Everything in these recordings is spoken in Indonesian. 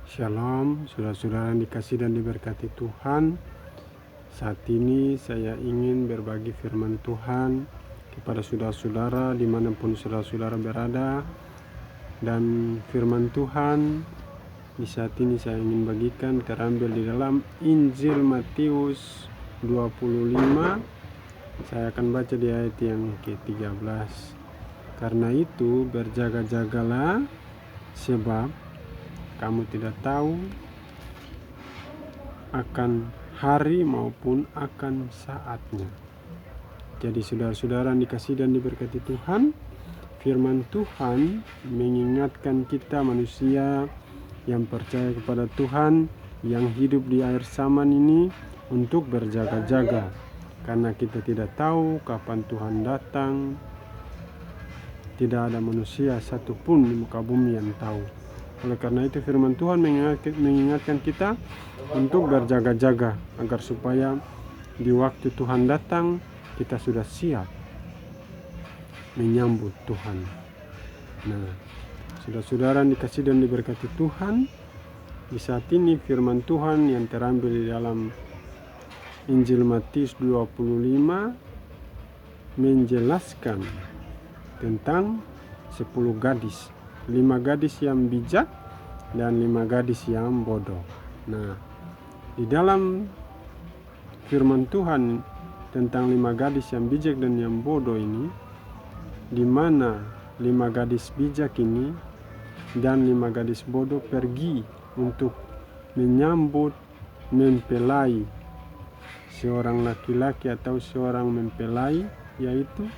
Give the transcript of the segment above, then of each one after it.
Shalom, saudara-saudara yang dikasihi dan diberkati Tuhan. Saat ini saya ingin berbagi firman Tuhan kepada saudara-saudara dimanapun saudara-saudara berada. Dan firman Tuhan di saat ini saya ingin bagikan terambil di dalam Injil Matius 25. Saya akan baca di ayat yang ke-13. Karena itu berjaga-jagalah, sebab kamu tidak tahu akan hari maupun akan saatnya. Jadi saudara-saudara yang dikasihi dan diberkati Tuhan, firman Tuhan mengingatkan kita manusia yang percaya kepada Tuhan, yang hidup di akhir zaman ini untuk berjaga-jaga. Karena kita tidak tahu kapan Tuhan datang. Tidak ada manusia satupun di muka bumi yang tahu. Oleh karena itu firman Tuhan mengingatkan kita untuk berjaga-jaga agar supaya di waktu Tuhan datang kita sudah siap menyambut Tuhan. Nah, saudara-saudara yang dikasihi dan diberkati Tuhan, di saat ini firman Tuhan yang terambil di dalam Injil Matius 25 menjelaskan tentang 10 gadis. 5 gadis yang bijak dan 5 gadis yang bodoh. Nah, di dalam firman Tuhan tentang 5 gadis yang bijak dan yang bodoh ini, di mana 5 gadis bijak ini dan 5 gadis bodoh pergi untuk menyambut mempelai seorang laki-laki atau seorang mempelai, yaitu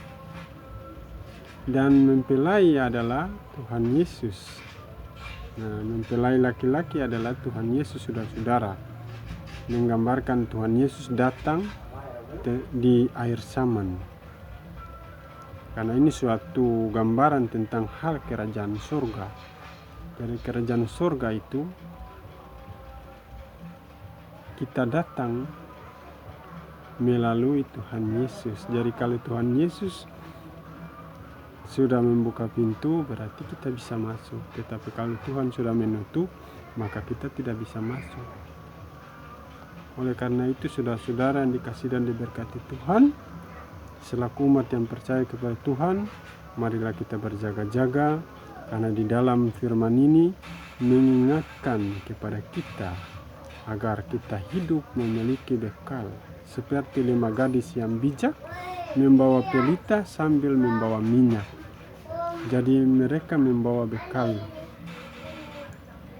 dan mempelai adalah Tuhan Yesus. Nah, mempelai laki-laki adalah Tuhan Yesus, saudara-saudara, menggambarkan Tuhan Yesus datang di akhir zaman. Karena ini suatu gambaran tentang hal kerajaan surga. Dari kerajaan surga itu kita datang melalui Tuhan Yesus. Jadi kalau Tuhan Yesus sudah membuka pintu, berarti kita bisa masuk. Tetapi kalau Tuhan sudah menutup, maka kita tidak bisa masuk. Oleh karena itu saudara-saudara yang dikasihi dan diberkati Tuhan, selaku umat yang percaya kepada Tuhan, marilah kita berjaga-jaga, karena di dalam firman ini mengingatkan kepada kita agar kita hidup memiliki bekal seperti 5 gadis yang bijak membawa pelita sambil membawa minyak. Jadi mereka membawa bekal.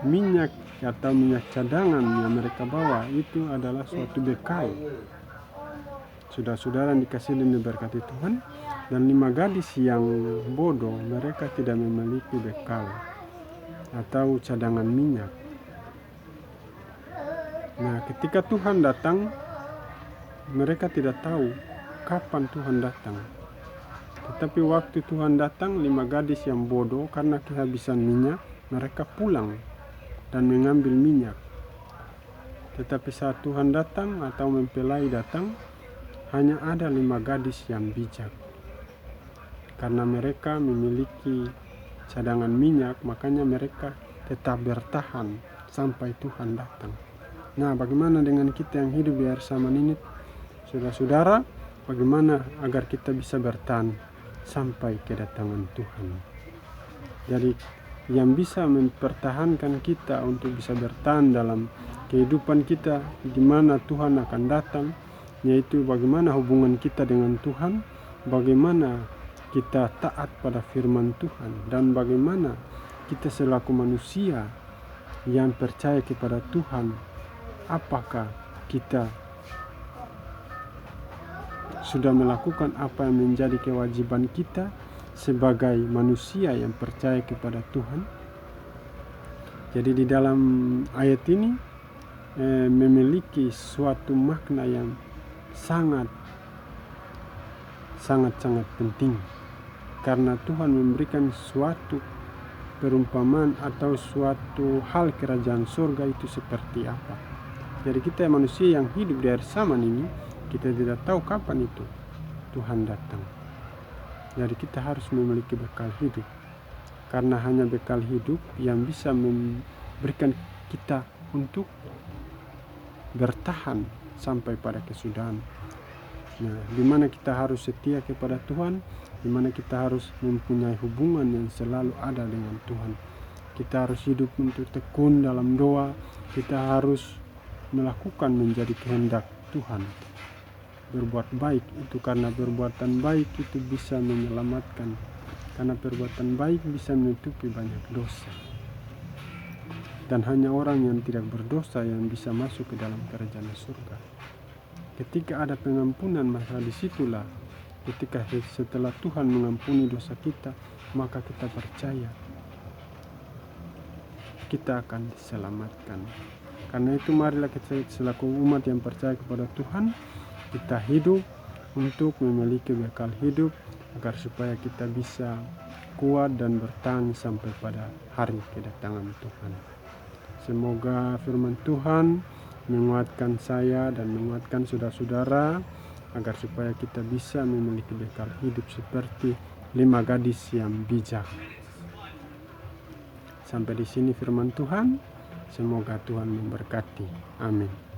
Minyak atau minyak cadangan yang mereka bawa itu adalah suatu bekal. Saudara-saudara yang dikasihi dan diberkati Tuhan, dan 5 gadis yang bodoh, mereka tidak memiliki bekal atau cadangan minyak. Nah, ketika Tuhan datang, mereka tidak tahu kapan Tuhan datang. Tetapi waktu Tuhan datang, 5 gadis yang bodoh karena kehabisan minyak, mereka pulang dan mengambil minyak. Tetapi saat Tuhan datang atau mempelai datang, hanya ada 5 gadis yang bijak. Karena mereka memiliki cadangan minyak, makanya mereka tetap bertahan sampai Tuhan datang. Nah, bagaimana dengan kita yang hidup di akhir zaman ini, saudara-saudara? Bagaimana agar kita bisa bertahan sampai kedatangan Tuhan? Jadi yang bisa mempertahankan kita untuk bisa bertahan dalam kehidupan kita di mana Tuhan akan datang, yaitu bagaimana hubungan kita dengan Tuhan, bagaimana kita taat pada firman Tuhan, dan bagaimana kita selaku manusia yang percaya kepada Tuhan, apakah kita sudah melakukan apa yang menjadi kewajiban kita sebagai manusia yang percaya kepada Tuhan. Jadi di dalam ayat ini memiliki suatu makna yang sangat penting, karena Tuhan memberikan suatu perumpamaan atau suatu hal kerajaan surga itu seperti apa. Jadi kita manusia yang hidup di akhir zaman ini, kita tidak tahu kapan itu Tuhan datang. Jadi kita harus memiliki bekal hidup, karena hanya bekal hidup yang bisa memberikan kita untuk bertahan sampai pada kesudahan. Nah, di mana kita harus setia kepada Tuhan, di mana kita harus mempunyai hubungan yang selalu ada dengan Tuhan. Kita harus hidup untuk tekun dalam doa, kita harus melakukan menjadi kehendak Tuhan. Berbuat baik itu, karena perbuatan baik itu bisa menyelamatkan, karena perbuatan baik bisa menutupi banyak dosa. Dan hanya orang yang tidak berdosa yang bisa masuk ke dalam kerajaan surga. Ketika ada pengampunan, maka disitulah ketika setelah Tuhan mengampuni dosa kita, maka kita percaya kita akan diselamatkan. Karena itu marilah kita selaku umat yang percaya kepada Tuhan, kita hidup untuk memiliki bekal hidup agar supaya kita bisa kuat dan bertahan sampai pada hari kedatangan Tuhan. Semoga firman Tuhan menguatkan saya dan menguatkan saudara-saudara agar supaya kita bisa memiliki bekal hidup seperti 5 gadis yang bijak. Sampai di sini firman Tuhan. Semoga Tuhan memberkati. Amin.